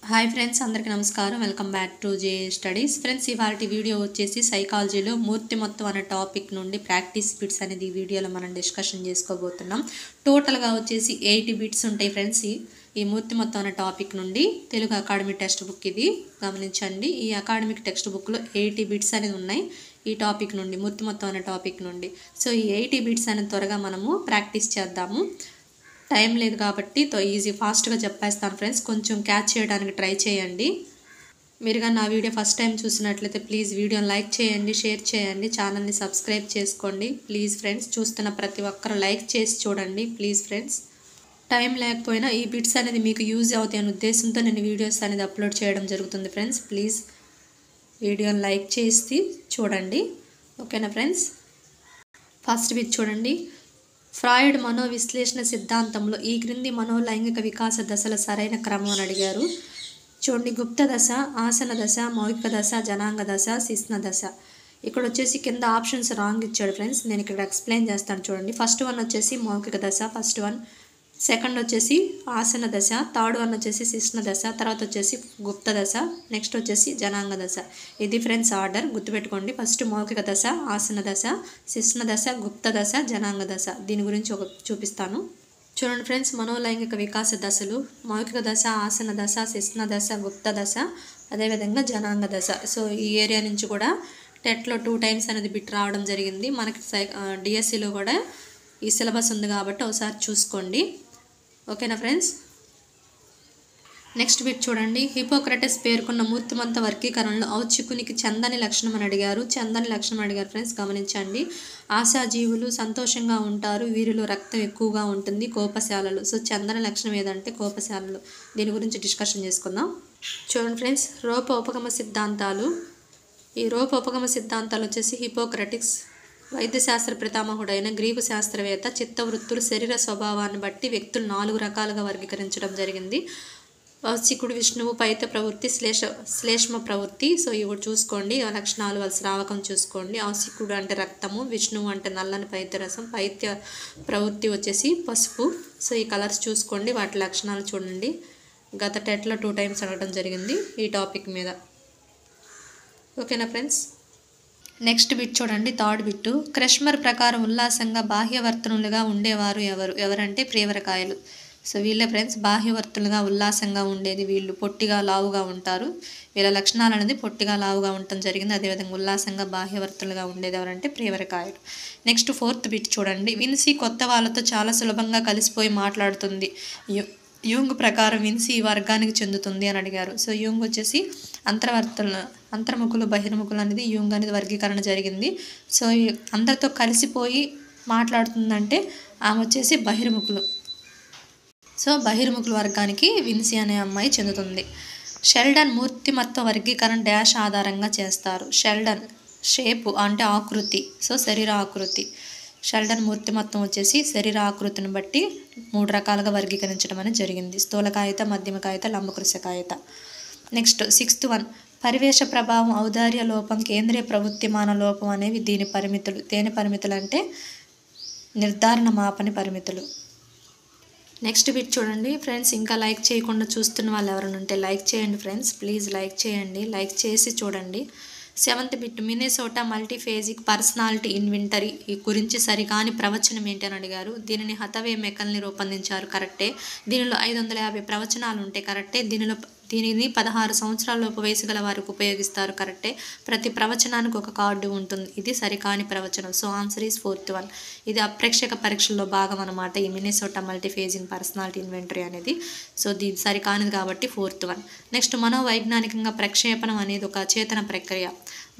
Hi friends, అందరికీ నమస్కారం. Welcome back to J studies. Friends, ఇవాళ వీడియో వచ్చేసి సైకాలజీలో మూర్తి మొత్తం అనే టాపిక్ నుండి ప్రాక్టీస్ బిట్స్ అనేది ఈ వీడియోలో మనం డిస్కషన్ చేసుకోబోతున్నాం. టోటల్గా వచ్చేసి 80 బిట్స్ ఉంటాయి ఫ్రెండ్స్. ఈ మూర్తి మొత్తం అనే టాపిక్ నుండి తెలుగు అకాడమిక్ టెక్స్ట్ బుక్ ఇది గమనించండి. ఈ అకాడమిక్ టెక్స్ట్ బుక్లో 80 బిట్స్ అనేది ఉన్నాయి ఈ టాపిక్ నుండి, మూర్తి మొత్తం అనే టాపిక్ నుండి. సో ఈ 80 బిట్స్ అనేది త్వరగా మనము ప్రాక్టీస్ చేద్దాము. టైం లేదు కాబట్టి ఫాస్ట్గా చెప్పేస్తాను ఫ్రెండ్స్. కొంచెం క్యాచ్ చేయడానికి ట్రై చేయండి. మీరు కానీ నా వీడియో ఫస్ట్ టైం చూసినట్లయితే ప్లీజ్ వీడియోని లైక్ చేయండి, షేర్ చేయండి, ఛానల్ని సబ్స్క్రైబ్ చేసుకోండి ప్లీజ్ ఫ్రెండ్స్. చూస్తున్న ప్రతి ఒక్కరు లైక్ చేసి చూడండి ప్లీజ్ ఫ్రెండ్స్. టైం లేకపోయినా ఈ బిట్స్ అనేది మీకు యూజ్ అవుతాయి అనే ఉద్దేశంతో నేను వీడియోస్ అనేది అప్లోడ్ చేయడం జరుగుతుంది ఫ్రెండ్స్. ప్లీజ్ వీడియోని లైక్ చేసి చూడండి, ఓకేనా ఫ్రెండ్స్. ఫస్ట్ బిట్ చూడండి. ఫ్రాయిడ్ మనోవిశ్లేషణ సిద్ధాంతంలో ఈ క్రింది మనోలైంగిక వికాస దశల సరైన క్రమం అని అడిగారు. చూడండి, గుప్త దశ, ఆసన దశ, మౌఖిక దశ, జనాంగ దశ, శిశ్న దశ. ఇక్కడ వచ్చేసి కింద ఆప్షన్స్ రాంగ్ ఇచ్చాడు ఫ్రెండ్స్. నేను ఇక్కడ ఎక్స్ప్లెయిన్ చేస్తాను చూడండి. ఫస్ట్ వన్ వచ్చేసి మౌఖిక దశ, ఫస్ట్ వన్. సెకండ్ వచ్చేసి ఆసన దశ, థర్డ్ వన్ వచ్చేసి శిశ్న దశ, తర్వాత వచ్చేసి గుప్త దశ, నెక్స్ట్ వచ్చేసి జనాంగ దశ. ఇది ఫ్రెండ్స్ ఆర్డర్, గుర్తుపెట్టుకోండి. ఫస్ట్ మౌఖిక దశ, ఆసన దశ, శిశ్న దశ, గుప్త దశ, జనాంగ దశ. దీని గురించి చూపిస్తాను చూడండి ఫ్రెండ్స్. మనోలైంగిక వికాస దశలు మౌఖిక దశ, ఆసన దశ, శిశ్న దశ, గుప్త దశ, అదేవిధంగా జనాంగ దశ. సో ఈ ఏరియా నుంచి కూడా టెట్లో 2 టైమ్స్ అనేది బిట్ రావడం జరిగింది. మనకి డిఎస్సిలో కూడా ఈ సిలబస్ ఉంది కాబట్టి ఒకసారి చూసుకోండి, ఓకేనా ఫ్రెండ్స్. నెక్స్ట్ బిట్ చూడండి. హిపోక్రటస్ పేర్కొన్న మూర్తిమంత వర్గీకరణలో ఔత్సుక్యునికి చందని లక్షణం అని అడిగారు. చందని లక్షణం అడిగారు ఫ్రెండ్స్, గమనించండి. ఆశాజీవులు సంతోషంగా ఉంటారు, వీరిలో రక్తం ఎక్కువగా ఉంటుంది, కోపశాలలు. సో చందని లక్షణం ఏదంటే కోపశాలలు. దీని గురించి డిస్కషన్ చేసుకుందాం చూడండి ఫ్రెండ్స్. రూపోపగమ సిద్ధాంతాలు. ఈ రూపోపగమ సిద్ధాంతాలు వచ్చేసి హిపోక్రటిక్స్ వైద్యశాస్త్ర పితామహుడైన గ్రీకు శాస్త్రవేత్త చిత్తవృత్తులు శరీర స్వభావాన్ని బట్టి వ్యక్తులు 4 రకాలుగా వర్గీకరించడం జరిగింది. ఔత్సుకుడు, విష్ణువు, పైత ప్రవృత్తి, శ్లేష్మ ప్రవృత్తి. సో ఇవి చూసుకోండి, లక్షణాలు వాళ్ళ శ్రావకం చూసుకోండి. ఔత్సుకుడు అంటే రక్తము, విష్ణువు అంటే నల్లని పైత్యరసం, పైత్య ప్రవృత్తి వచ్చేసి పసుపు. సో ఈ కలర్స్ చూసుకోండి, వాటి లక్షణాలు చూడండి. గత టెట్లో 2 టైమ్స్ అడగడం జరిగింది ఈ టాపిక్ మీద, ఓకేనా ఫ్రెండ్స్. నెక్స్ట్ బిట్ చూడండి, థర్డ్ బిట్టు. క్రెష్మర్ ప్రకారం ఉల్లాసంగా బాహ్యవర్తనులుగా ఉండేవారు ఎవరంటే ప్రియవరకాయలు. సో వీళ్ళే ఫ్రెండ్స్ బాహ్యవర్తనులుగా ఉల్లాసంగా ఉండేది. వీళ్ళు పొట్టిగా లావుగా ఉంటారు. వీళ్ళ లక్షణాలు అనేది పొట్టిగా లావుగా ఉండటం జరిగింది. అదేవిధంగా ఉల్లాసంగా బాహ్యవర్తనులుగా ఉండేది ఎవరంటే ప్రియవరకాయలు. నెక్స్ట్ ఫోర్త్ బిట్ చూడండి. విన్సీ కొత్త వాళ్ళతో చాలా సులభంగా కలిసిపోయి మాట్లాడుతుంది. యూంగ్ ప్రకారం విన్సీ ఈ వర్గానికి చెందుతుంది అని అడిగారు. సో యూంగ్ వచ్చేసి అంతర్ముఖులు, బహిర్ముఖులు అనేది యూంగ్ అనేది వర్గీకరణ జరిగింది. సో అందరితో కలిసిపోయి మాట్లాడుతుందంటే ఆమె వచ్చేసి బహిర్ముఖులు. సో బహిర్ముఖుల వర్గానికి విన్సీ అనే అమ్మాయి చెందుతుంది. షెల్డన్ మూర్తిమత్వ వర్గీకరణ డాష్ ఆధారంగా చేస్తారు. షెల్డన్ షేపు అంటే ఆకృతి, సో శరీర ఆకృతి. షెల్డన్ మూర్తిమత్వం వచ్చేసి శరీర ఆకృతిని బట్టి 3 రకాలుగా వర్గీకరించడం అనేది జరిగింది. స్థూలకాయత, మధ్యమకాయత, లంబకృశకాయత. Next 6th one. పరివేష ప్రభావం, ఔదార్య లోపం, కేంద్రీయ ప్రవృత్తిమాన లోపం అనేవి దీని పరిమితులు. దేని పరిమితులు అంటే నిర్ధారణ మాపని పరిమితులు. నెక్స్ట్ బిట్ చూడండి ఫ్రెండ్స్. ఇంకా లైక్ చేయకుండా చూస్తున్న వాళ్ళు ఎవరైనా ఉంటే లైక్ చేయండి ఫ్రెండ్స్, ప్లీజ్ లైక్ చేయండి, లైక్ చేసి చూడండి. 7th bit. Minnesota multiphasic personality inventory గురించి సరికాని ప్రవచనం ఏంటి అని అడిగారు. దీనిని హతవే మెకల్ని రూపొందించారు, కరెక్టే. దీనిలో 550 ప్రవచనాలు ఉంటాయి, కరెక్టే. దీనిని 16 సంవత్సరాలలోపు వయసు గల వారికి ఉపయోగిస్తారు, కరెక్టే. ప్రతి ప్రవచనానికి ఒక కార్డు ఉంటుంది. ఇది సరికాని ప్రవచనం. So answer is 4th one. ఇది అప్రేక్షక పరీక్షల్లో భాగం అనమాట, ఈ మినెసోటా మల్టీఫేజింగ్ పర్సనాలిటీ ఇన్వెంటరీ అనేది. సో దీని సరికానిది కాబట్టి 4th వన్. నెక్స్ట్ మనోవైజ్ఞానికంగా ప్రక్షేపణం అనేది ఒక అచేతన ప్రక్రియ.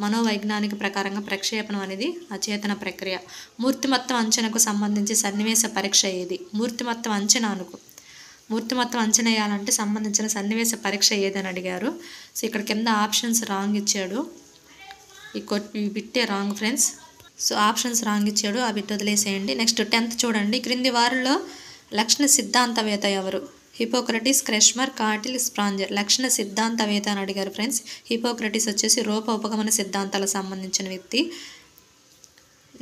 మనోవైజ్ఞానిక ప్రకారంగా ప్రక్షేపణం అనేది అచేతన ప్రక్రియ. మూర్తిమత్వం అంచనాకు సంబంధించి సన్నివేశ పరీక్ష ఏది? మూర్తిమత్వం అంచనా వేయాలంటే సంబంధించిన సన్నివేశ పరీక్ష ఏదని అడిగారు. సో ఇక్కడ కింద ఆప్షన్స్ రాంగ్ ఇచ్చాడు, ఈ బిట్టే wrong friends. So options wrong ఇచ్చాడు, ఆ బిట్ వదిలేసేయండి. నెక్స్ట్ 10th చూడండి. క్రింది వారిలో లక్షణ సిద్ధాంతవేత్త ఎవరు? Hippocrates, Kretschmer, Cattell, Spranger. లక్షణ సిద్ధాంతవేత్త అని అడిగారు ఫ్రెండ్స్. హిపోక్రటిస్ వచ్చేసి రూపోపగమన సిద్ధాంతాలకు సంబంధించిన వ్యక్తి.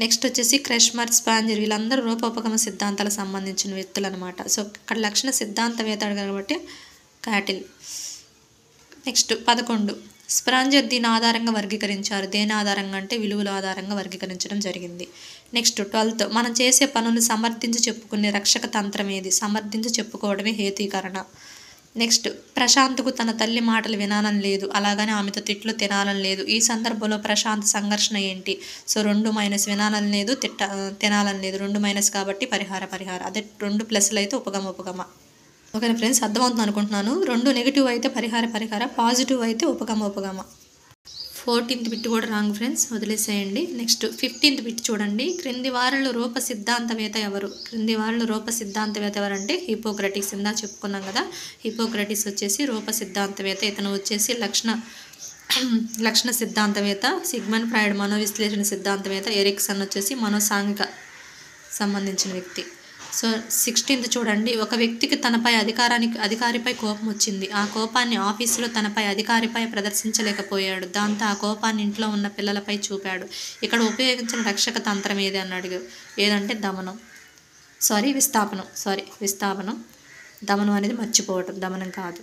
నెక్స్ట్ వచ్చేసి క్రెష్మర్, స్పాంజర్ వీళ్ళందరూ రూపోపగమ సిద్ధాంతాలకు సంబంధించిన వ్యక్తులు అనమాట. సో ఇక్కడ లక్షణ సిద్ధాంతవేత్త కాబట్టి కాటిల్. నెక్స్ట్ 11 స్ప్రాంజర్ దీని ఆధారంగా వర్గీకరించారు. దేని ఆధారంగా అంటే విలువల ఆధారంగా వర్గీకరించడం జరిగింది. నెక్స్ట్ 12 మనం చేసే పనులు సమర్థించి చెప్పుకునే రక్షక తంత్రం ఏది? సమర్థించి చెప్పుకోవడమే హేతీకరణ. నెక్స్ట్ ప్రశాంత్కు తన తల్లి మాటలు వినాలని లేదు, అలాగని ఆమెతో తిట్లు తినాలని లేదు. ఈ సందర్భంలో ప్రశాంత్ సంఘర్షణ ఏంటి? సో 2 మైనస్ వినాలని లేదు, తినాలని లేదు. 2 మైనస్ కాబట్టి పరిహార. అదే 2 ప్లస్లు అయితే ఉపగమ. ఓకేనా ఫ్రెండ్స్, అర్థమవుతుంది అనుకుంటున్నాను. 2 నెగిటివ్ అయితే పరిహార, పాజిటివ్ అయితే ఉపగమ. 14th బిట్ కూడా రాంగ్ ఫ్రెండ్స్, వదిలేసేయండి. నెక్స్ట్ 15th బిట్ చూడండి. క్రింది వారిలో రూప సిద్ధాంతవేత్త ఎవరు? క్రింది వారిలో రూప సిద్ధాంతవేత్త ఎవరంటే హిపోక్రటీస్. ఇందా చెప్పుకున్నాం కదా, హిపోక్రటీస్ వచ్చేసి రూప సిద్ధాంతవేత్త. ఇతను వచ్చేసి లక్షణ సిద్ధాంతవేత్త. సిగ్మండ్ ఫ్రాయిడ్ మనోవిశ్లేషణ సిద్ధాంతవేత్త. ఎరిక్సన్ వచ్చేసి మనోసాంఘిక సంబంధించిన వ్యక్తి. సో 16th చూడండి. ఒక వ్యక్తికి తనపై అధికారిపై కోపం వచ్చింది. ఆ కోపాన్ని ఆఫీసులో తనపై అధికారిపై ప్రదర్శించలేకపోయాడు. దాంతో ఆ కోపాన్ని ఇంట్లో ఉన్న పిల్లలపై చూపాడు. ఇక్కడ ఉపయోగించిన రక్షక తంత్రం ఏది అన్నాడు? ఏదంటే విస్థాపనం. దమనం అనేది మర్చిపోవటం, దమనం కాదు.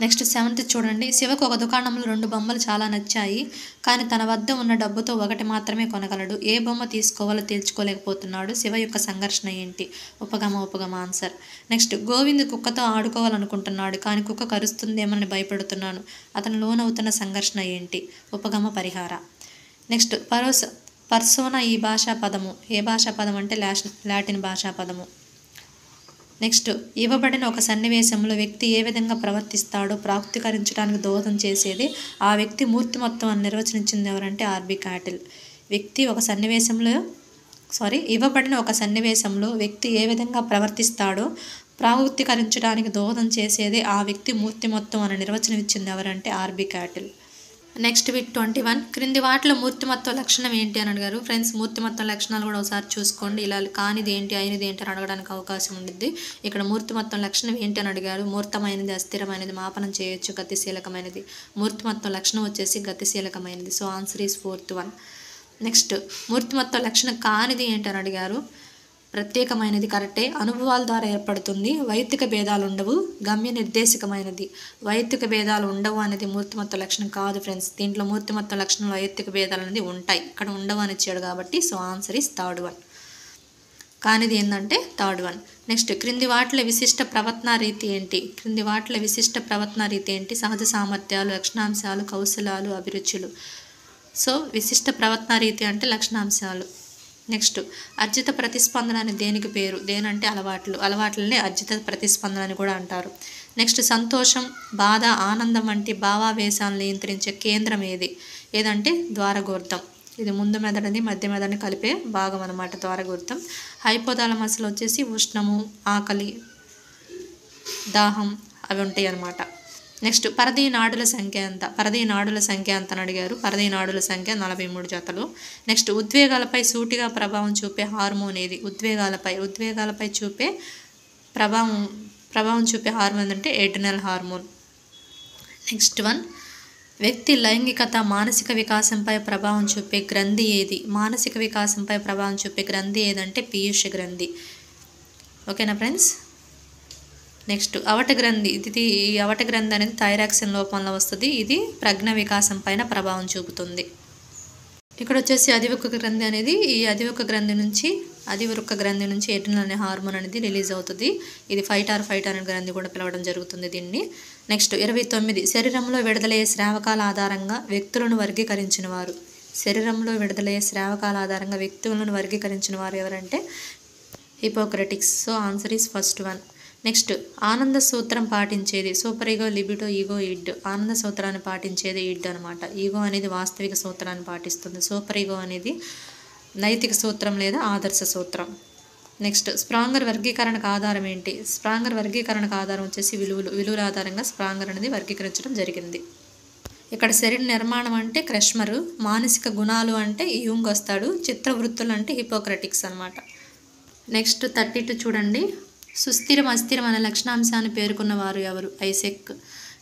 నెక్స్ట్ 7th చూడండి. శివకు ఒక దుకాణంలో 2 బొమ్మలు చాలా నచ్చాయి, కానీ తన వద్ద ఉన్న డబ్బుతో ఒకటి మాత్రమే కొనగలడు. ఏ బొమ్మ తీసుకోవాలో తేల్చుకోలేకపోతున్నాడు. శివ యొక్క సంఘర్షణ ఏంటి? ఉపగమ ఆన్సర్. నెక్స్ట్ గోవింద్ కుక్కతో ఆడుకోవాలనుకుంటున్నాడు, కానీ కుక్క కరుస్తుందేమని భయపడుతున్నాను. అతను లోనవుతున్న సంఘర్షణ ఏంటి? ఉపగమ పరిహార. నెక్స్ట్ పర్సోనా ఈ భాషా పదము. ఏ భాషా పదం అంటే లాటిన్ భాషా పదము. నెక్స్ట్ ఇవ్వబడిన ఒక సన్నివేశంలో వ్యక్తి ఏ విధంగా ప్రవర్తిస్తాడో ప్రాప్తికరించడానికి దోహదం చేసేది ఆ వ్యక్తి మూర్తిమత్వాన్ని నిర్వచించింది ఎవరంటే ఆర్బీ క్యాటిల్. ఇవ్వబడిన ఒక సన్నివేశంలో వ్యక్తి ఏ విధంగా ప్రవర్తిస్తాడో ప్రాప్తికరించడానికి దోహదం చేసేది ఆ వ్యక్తి మూర్తిమత్వం అని నిర్వచనం ఇచ్చింది ఎవరంటే ఆర్బీ క్యాటిల్. నెక్స్ట్ బిట్ 21 క్రింది వాటిలో మూర్తిమత్వ లక్షణం ఏంటి అని అడిగారు. ఫ్రెండ్స్, మూర్తిమత్వ లక్షణాలు కూడా ఒకసారి చూసుకోండి. ఇలా కానిది ఏంటి, అయినది ఏంటి అని అడగడానికి అవకాశం ఉండిద్ది. ఇక్కడ మూర్తిమత్వం లక్షణం ఏంటి అని అడిగారు. మూర్తమైనది, అస్థిరమైనది, మాపనం చేయొచ్చు, గతిశీలకమైనది. మూర్తిమత్వ లక్షణం వచ్చేసి గతిశీలకమైనది. So answer is 4th one. Next మూర్తిమత్వ లక్షణం కానిది ఏంటి అని అడిగారు. ప్రత్యేకమైనది కరెక్టే, అనుభవాల ద్వారా ఏర్పడుతుంది, వైయక్తిక భేదాలు ఉండవు, గమ్య నిర్దేశకమైనది. వైయక్తిక భేదాలు ఉండవు అనేది మూర్తిమత్వ లక్షణం కాదు ఫ్రెండ్స్. దీంట్లో మూర్తిమత్వ లక్షణం వైయక్తిక భేదాలు అనేది ఉంటాయి, ఇక్కడ ఉండవు అని ఇచ్చాడు కాబట్టి so answer is 3rd one. కానిది ఏంటంటే 3rd one. నెక్స్ట్ క్రింది వాటిలో విశిష్ట ప్రవర్తనా రీతి ఏంటి? సహజ సామర్థ్యాలు, లక్షణాంశాలు, కౌశలాలు, అభిరుచులు. సో విశిష్ట ప్రవర్తనా రీతి అంటే లక్షణాంశాలు. నెక్స్ట్ అర్జిత ప్రతిస్పందన అని దేనికి పేరు? దేనంటే అలవాట్లనే అర్జిత ప్రతిస్పందన అని కూడా అంటారు. నెక్స్ట్ సంతోషం, బాధ, ఆనందం వంటి భావావేశాలను నియంత్రించే కేంద్రం ఏదంటే ద్వారగోర్ధం. ఇది ముందు మెదడుని మధ్య మెదడుని కలిపే భాగం అన్నమాట ద్వారగోర్ధం. హైపోథాలమస్లో వచ్చేసి ఉష్ణము, ఆకలి, దాహం అవి ఉంటాయి అన్నమాట. నెక్స్ట్ పరదీ నాడుల సంఖ్య ఎంత అని అడిగారు. పరదీ నాడుల సంఖ్య 43 జతలు. నెక్స్ట్ ఉద్వేగాలపై సూటిగా ప్రభావం చూపే హార్మోన్ ఏది? ఉద్వేగాలపై చూపే ప్రభావం చూపే హార్మోన్ అంటే ఎడ్రినల్ హార్మోన్. నెక్స్ట్ వన్ వ్యక్తి లైంగికత, మానసిక వికాసంపై ప్రభావం చూపే గ్రంథి ఏదంటే పీయూష గ్రంథి. ఓకేనా ఫ్రెండ్స్. నెక్స్ట్ అవట గ్రంథి. ఈ అవట గ్రంథి అనేది థైరాక్సిన్ లోపంలో వస్తుంది. ఇది ప్రజ్ఞ వికాసం పైన ప్రభావం చూపుతుంది. ఇక్కడ వచ్చేసి అధివృక్క గ్రంథి అనేది ఈ అధివృక్క గ్రంథి నుంచి ఎడ్రినల్ అనే హార్మోన్ అనేది రిలీజ్ అవుతుంది. ఇది ఫైట్ అనే గ్రంథి కూడా పిలవడం జరుగుతుంది దీన్ని. నెక్స్ట్ 29 శరీరంలో విడుదలయ్యే స్రావకాల ఆధారంగా వ్యక్తులను వర్గీకరించిన వారు ఎవరంటే Hippocrates. So answer is first one. Next ఆనంద సూత్రం పాటించేది super ego, libido, ego, id. ఆనంద సూత్రాన్ని పాటించేది ఇడ్ అనమాట. ఈగో అనేది వాస్తవిక సూత్రాన్ని పాటిస్తుంది. సూపర్ ఈగో అనేది నైతిక సూత్రం లేదా ఆదర్శ సూత్రం. నెక్స్ట్ స్ప్రాంగర్ వర్గీకరణకు ఆధారం ఏంటి? స్ప్రాంగర్ వర్గీకరణకు ఆధారం వచ్చేసి విలువల ఆధారంగా స్ప్రాంగర్ అనేది వర్గీకరించడం జరిగింది. ఇక్కడ శరీర నిర్మాణం అంటే క్రెష్మరు, మానసిక గుణాలు అంటే యూంగ్ వస్తాడు, చిత్రవృత్తులు అంటే హిపోక్రటిక్స్ అనమాట. నెక్స్ట్ 32 చూడండి. సుస్థిరం, అస్థిరం అనే లక్షణాంశాన్ని పేర్కొన్న వారు ఎవరు? ఐసెక్.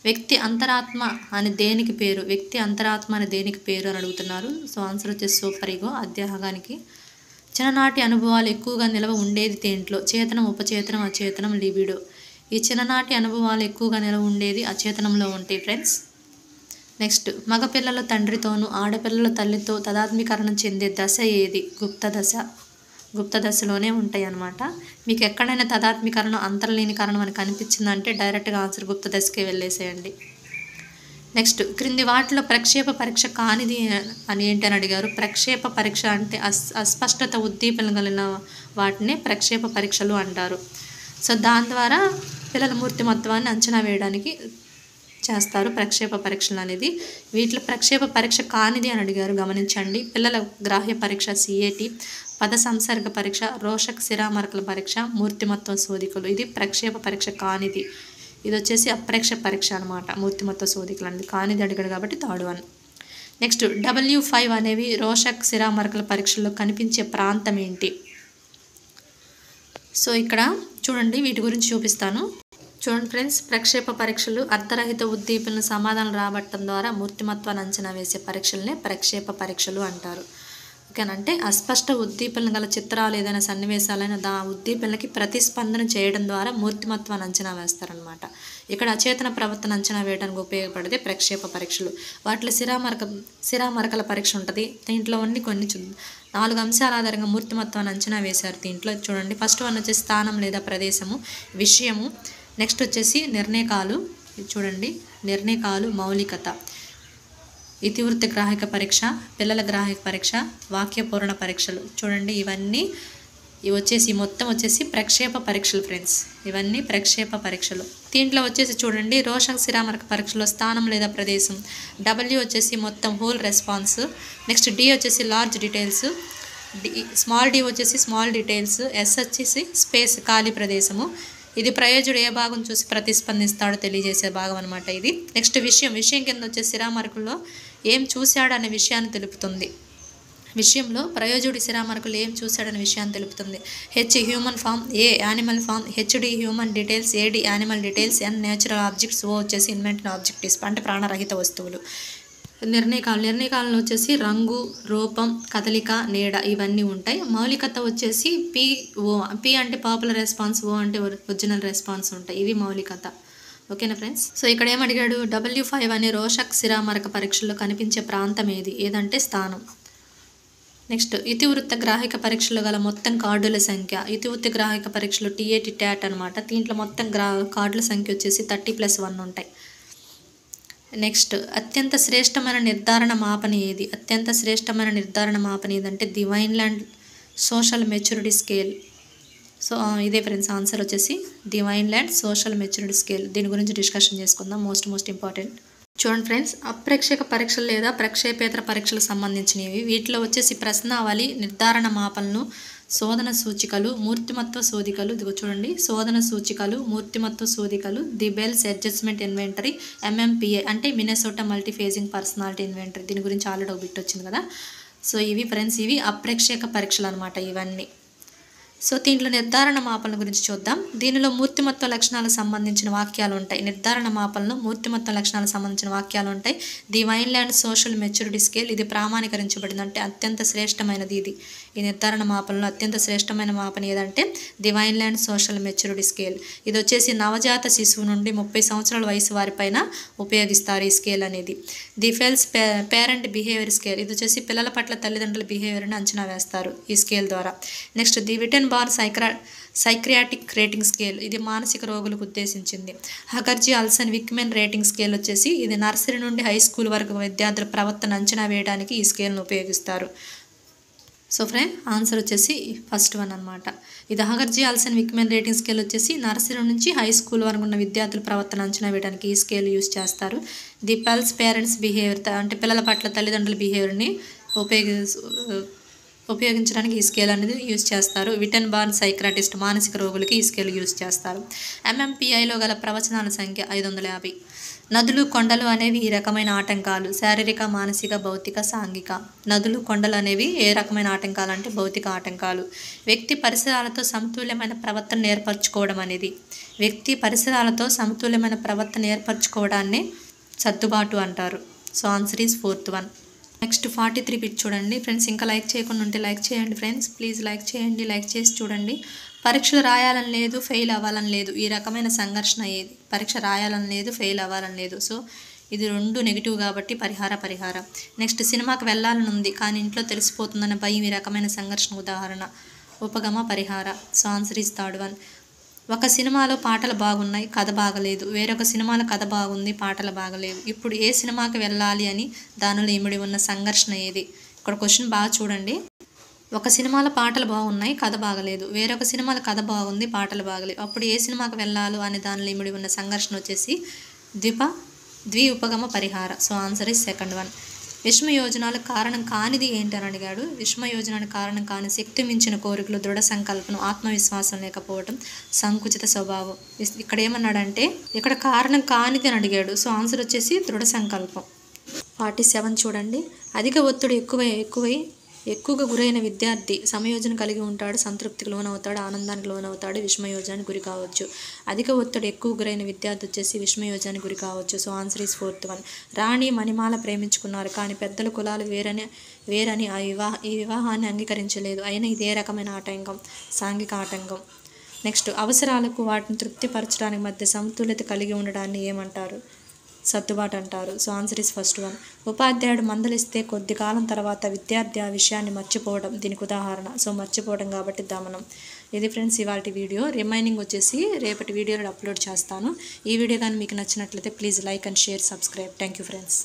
వ్యక్తి అంతరాత్మ అని దేనికి పేరు? అని అడుగుతున్నారు. సో ఆన్సర్ వచ్చేసి సూపర్ ఈగో, అధ్యాహానికి. చిన్ననాటి అనుభవాలు ఎక్కువగా నిలవ ఉండేది దేంట్లో? చేతనం, ఉపచేతనం, అచేతనం, లిబిడో. ఈ చిన్ననాటి అనుభవాలు ఎక్కువగా నిలవ ఉండేది అచేతనంలో ఉంటాయి ఫ్రెండ్స్. నెక్స్ట్, మగపిల్లలు తండ్రితోనూ ఆడపిల్లలు తల్లితో తదాత్మీకరణం చెందే దశ ఏది? గుప్త దశలోనే ఉంటాయి అన్నమాట. మీకు ఎక్కడైనా తదాత్మీకరణం అంతర్లీనీకరణం అని కనిపించిందంటే డైరెక్ట్గా ఆన్సర్ గుప్త దశకే వెళ్ళేసేయండి. నెక్స్ట్, క్రింది వాటిలో ప్రక్షేప పరీక్ష కానిది అని ఏంటని అడిగారు. ప్రక్షేప పరీక్ష అంటే అస్పష్టత ఉద్దీపన కలిగిన వాటిని ప్రక్షేప పరీక్షలు అంటారు. సో దాని ద్వారా పిల్లల మూర్తిమత్వాన్ని అంచనా వేయడానికి చేస్తారు ప్రక్షేప పరీక్షలు అనేది. వీటిలో ప్రక్షేప పరీక్ష కానిది అని అడిగారు, గమనించండి. పిల్లల గ్రాహ్య పరీక్ష CAT, పద సంసర్గ పరీక్ష, రోషక్ శిరామరకల పరీక్ష, మూర్తిమత్వ శోధికలు. ఇది ప్రక్షేప పరీక్ష కానిది. ఇది వచ్చేసి అప్రేక్ష పరీక్ష అనమాట. మూర్తిమత్వ శోధికలు అనేది కానిది అడిగాడు కాబట్టి థర్డ్ వన్. నెక్స్ట్, W5 అనేవి రోషక్ శిరామరకల పరీక్షల్లో కనిపించే ప్రాంతం ఏంటి? సో ఇక్కడ చూడండి, వీటి గురించి చూపిస్తాను. చూడండి ఫ్రెండ్స్, ప్రక్షేప పరీక్షలు అర్ధరహిత ఉద్దీపనలు సమాధానం రాబట్టడం ద్వారా మూర్తిమత్వాన్ని అంచనా వేసే పరీక్షలనే ప్రక్షేప పరీక్షలు అంటారు. ఓకేనంటే అస్పష్ట ఉద్దీపనలు గల చిత్రాలు ఏదైనా సన్నివేశాలైన ఉద్దీపనలకి ప్రతిస్పందన చేయడం ద్వారా మూర్తిమత్వాన్ని అంచనా వేస్తారనమాట. ఇక్కడ అచేతన ప్రవర్తన అంచనా వేయడానికి ఉపయోగపడేది ప్రక్షేప పరీక్షలు. వాటిలో శిరామరకల పరీక్ష ఉంటుంది. దీంట్లో కొన్ని 4 అంశాల ఆధారంగా మూర్తిమత్వాన్ని అంచనా వేశారు. దీంట్లో చూడండి, ఫస్ట్ వన్ వచ్చేసి స్థానం లేదా ప్రదేశము, విషయము. నెక్స్ట్ వచ్చేసి నిర్ణయకాలు. చూడండి, నిర్ణయకాలు, మౌలికత, ఇతివృత్త గ్రాహిక పరీక్ష, పిల్లల గ్రాహిక పరీక్ష, వాక్యపూరణ పరీక్షలు. చూడండి, ఇవి వచ్చేసి మొత్తం వచ్చేసి ప్రక్షేప పరీక్షలు ఫ్రెండ్స్. ఇవన్నీ ప్రక్షేప పరీక్షలు. దీంట్లో వచ్చేసి చూడండి, రోషక్ శిరామరక పరీక్షలో స్థానం లేదా ప్రదేశం, W వచ్చేసి మొత్తం హోల్ రెస్పాన్స్. నెక్స్ట్ D వచ్చేసి లార్జ్ డీటెయిల్స్, స్మాల్ d వచ్చేసి స్మాల్ డీటెయిల్స్, S వచ్చేసి స్పేస్ ఖాళీ ప్రదేశము. ఇది ప్రయోజుడు ఏ భాగం చూసి ప్రతిస్పందిస్తాడో తెలియజేసే భాగం అనమాట ఇది. నెక్స్ట్, విషయం కింద వచ్చేసి శిరామరకుల్లో ఏం చూశాడనే విషయాన్ని తెలుపుతుంది. విషయంలో ప్రయోజుడి శిరామరకులు ఏం చూశాడనే విషయాన్ని తెలుపుతుంది. H human form, A animal form, HD human details, AD animal details, N natural objects, O వచ్చేసి ఇన్వెంటెడ్ ఆబ్జెక్టివ్స్ అంటే ప్రాణరహిత వస్తువులు. నిర్ణయకాలంలో వచ్చేసి రంగు, రూపం, కదలిక, నీడ ఇవన్నీ ఉంటాయి. మౌలికత వచ్చేసి P అంటే పాపులర్ రెస్పాన్స్, O అంటే ఒరిజినల్ రెస్పాన్స్ ఉంటాయి. ఇవి మౌలికత. ఓకేనా ఫ్రెండ్స్? సో ఇక్కడ ఏమడిగాడు, W5 అనే రోషక్ శిరామరక పరీక్షల్లో కనిపించే ప్రాంతం ఏదంటే స్థానం. నెక్స్ట్, ఇతివృత్త గ్రాహిక పరీక్షలో గల మొత్తం కార్డుల సంఖ్య. ఇతివృత్త గ్రాహిక పరీక్షలో TAT అనమాట. దీంట్లో మొత్తం కార్డుల సంఖ్య వచ్చేసి 30+1 ఉంటాయి. నెక్స్ట్, అత్యంత శ్రేష్టమైన నిర్ధారణ మాపన ఏది? అత్యంత శ్రేష్టమైన నిర్ధారణ మాపన ఏదంటే the Vineland social maturity scale. So ఇదే ఫ్రెండ్స్ ఆన్సర్ వచ్చేసి the Vineland social maturity scale. దీని గురించి డిస్కషన్ చేసుకుందాం. Most important. చూడండి ఫ్రెండ్స్, అప్రేక్షక పరీక్షలు లేదా ప్రక్షేపేతర పరీక్షలకు సంబంధించినవి. వీటిలో వచ్చేసి ప్రశ్నావళి, నిర్ధారణ మాపనలు, శోధన సూచికలు, మూర్తిమత్వ శోధికలు. ఇదిగో చూడండి, శోధన సూచికలు, మూర్తిమత్వ శోధికలు, the Bell's adjustment inventory, MMPI అంటే మినెసోటా మల్టీఫేజింగ్ పర్సనాలిటీ ఇన్వెంటరీ. దీని గురించి ఆల్రెడీ ఒక బిట్ వచ్చింది కదా. సో ఇవి ఫ్రెండ్స్, ఇవి అప్రేక్షక పరీక్షలు అనమాట ఇవన్నీ. సో దీంట్లో నిర్ధారణ మాపనల గురించి చూద్దాం. దీనిలో మూర్తిమత్వ లక్షణాలకు సంబంధించిన వాక్యాలు ఉంటాయి. నిర్ధారణ మాపనలో మూర్తిమత్వ లక్షణాలకు సంబంధించిన వాక్యాలు ఉంటాయి. The Vineland social maturity scale ఇది ప్రామాణీకరించబడింది, అంటే అత్యంత శ్రేష్టమైనది ఇది. ఈ నిర్ధారణ మాపనలో అత్యంత శ్రేష్టమైన మాపన ఏదంటే the Vineland social maturity scale. ఇది వచ్చేసి నవజాత శిశువు నుండి 30 సంవత్సరాల వయసు వారిపైన ఉపయోగిస్తారు ఈ స్కేల్ అనేది. The feels parent behaviour scale. ఇది వచ్చేసి పిల్లల పట్ల తల్లిదండ్రుల బిహేవియర్ని అంచనా వేస్తారు ఈ స్కేల్ ద్వారా. Next, the Wittenborn psychiatric rating scale. ఇది మానసిక రోగులకు ఉద్దేశించింది. హగర్జీ అల్సన్ విక్మెన్ రేటింగ్ స్కేల్ వచ్చేసి ఇది నర్సరీ నుండి హై స్కూల్ వరకు విద్యార్థుల ప్రవర్తన అంచనా వేయడానికి ఈ స్కేల్ను ఉపయోగిస్తారు. సో ఫ్రెండ్ ఆన్సర్ వచ్చేసి ఫస్ట్ వన్ అనమాట. ఇది హగర్జీ అల్సన్ విక్మెన్ రేటింగ్ స్కేల్ వచ్చేసి నర్సరీ నుంచి హై స్కూల్ వరకు ఉన్న విద్యార్థుల ప్రవర్తన అంచనా వేయడానికి ఈ స్కేల్ యూజ్ చేస్తారు. ది పల్స్ పేరెంట్స్ బిహేవియర్ అంటే పిల్లల పట్ల తల్లిదండ్రుల బిహేవియర్ని ఉపయోగించడానికి ఈ స్కేల్ అనేది యూజ్ చేస్తారు. విటెన్ బార్న్ సైక్రాటిస్ట్ మానసిక రోగులకి ఈ స్కేల్ యూజ్ చేస్తారు. MMPIలో గల ప్రవచనాల సంఖ్య 550. నదులు, కొండలు అనేవి ఈ రకమైన ఆటంకాలు. శారీరక, మానసిక, భౌతిక, సాంఘిక. నదులు, కొండలు అనేవి ఏ రకమైన ఆటంకాలు అంటే భౌతిక ఆటంకాలు. వ్యక్తి పరిసరాలతో సమతుల్యమైన ప్రవర్తన ఏర్పరచుకోవడం అనేది. వ్యక్తి పరిసరాలతో సమతుల్యమైన ప్రవర్తన ఏర్పరచుకోవడాన్ని సర్దుబాటు అంటారు. So answer is fourth one. Next 43 bit చూడండి ఫ్రెండ్స్. ఇంకా లైక్ చేయకుండా ఉంటే లైక్ చేయండి ఫ్రెండ్స్, ప్లీజ్ లైక్ చేయండి. లైక్ చేసి చూడండి. పరీక్షలు రాయాలని లేదు, ఫెయిల్ అవ్వాలని లేదు. ఈ రకమైన సంఘర్షణ ఏది? పరీక్ష రాయాలని లేదు, ఫెయిల్ అవ్వాలని లేదు. సో ఇది రెండు నెగిటివ్ కాబట్టి పరిహార. నెక్స్ట్ సినిమాకి వెళ్ళాలని ఉంది కానీ ఇంట్లో తెలిసిపోతుందన్న భయం ఈ రకమైన సంఘర్షణ ఉదాహరణ. ఉపగమ పరిహార. So answer is third one. ఒక సినిమాలో పాటలు బాగున్నాయి, కథ బాగలేదు. వేరొక సినిమాలో కథ బాగుంది, పాటలు బాగలేవు. ఇప్పుడు ఏ సినిమాకి వెళ్ళాలి అని దానిలో ఇమిడి ఉన్న సంఘర్షణ ఏది? ఇక్కడ క్వశ్చన్ బాగా చూడండి. ఒక సినిమాలో పాటలు బాగున్నాయి, కథ బాగలేదు. వేరొక సినిమాలో కథ బాగుంది, పాటలు బాగలేవు. అప్పుడు ఏ సినిమాకి వెళ్ళాలో అని దానిలో ఇమిడి ఉన్న సంఘర్షణ వచ్చేసి ద్వి ఉపగమ పరిహార. So answer is second one. విషమయోజనాలకు కారణం కానిది ఏంటని అడిగాడు. విషమయోజనానికి కారణం కాని శక్తి మించిన కోరికలు, దృఢ సంకల్పం, ఆత్మవిశ్వాసం లేకపోవడం, సంకుచిత స్వభావం. ఇక్కడ ఏమన్నాడంటే ఇక్కడ కారణం కానిది అని అడిగాడు. సో ఆన్సర్ వచ్చేసి దృఢ సంకల్పం. 47 చూడండి. అధిక ఒత్తిడి ఎక్కువగా గురైన విద్యార్థి సమయోజన కలిగి ఉంటాడు, సంతృప్తికి లోనవుతాడు, ఆనందానికి లోనవుతాడు, విషమయోజనానికి గురి కావచ్చు. అధిక ఒత్తిడి ఎక్కువ గురైన విద్యార్థి వచ్చేసి విషమయోజనానికి గురి కావచ్చు. So answer is fourth one. Rani Manimala ప్రేమించుకున్నారు కానీ పెద్దల కులాలు వేరని ఈ వివాహాన్ని అంగీకరించలేదు. అయినా ఇదే రకమైన ఆటంకం, సాంఘిక ఆటంకం. నెక్స్ట్ అవసరాలకు వాటిని తృప్తిపరచడానికి మధ్య సమతుల్యత కలిగి ఉండడాన్ని ఏమంటారు? సర్దుబాటు అంటారు. So answer is first one. ఉపాధ్యాయుడు మందలిస్తే కొద్ది కాలం తర్వాత విద్యార్థి ఆ విషయాన్ని మర్చిపోవడం దీనికి ఉదాహరణ. సో మర్చిపోవడం కాబట్టి దమనం. ఇది ఫ్రెండ్స్ ఇవాల్టి వీడియో. రిమైనింగ్ వచ్చేసి రేపటి వీడియోలో అప్లోడ్ చేస్తాను. ఈ వీడియో కానీ మీకు నచ్చినట్లయితే please like and share, subscribe. Thank you friends.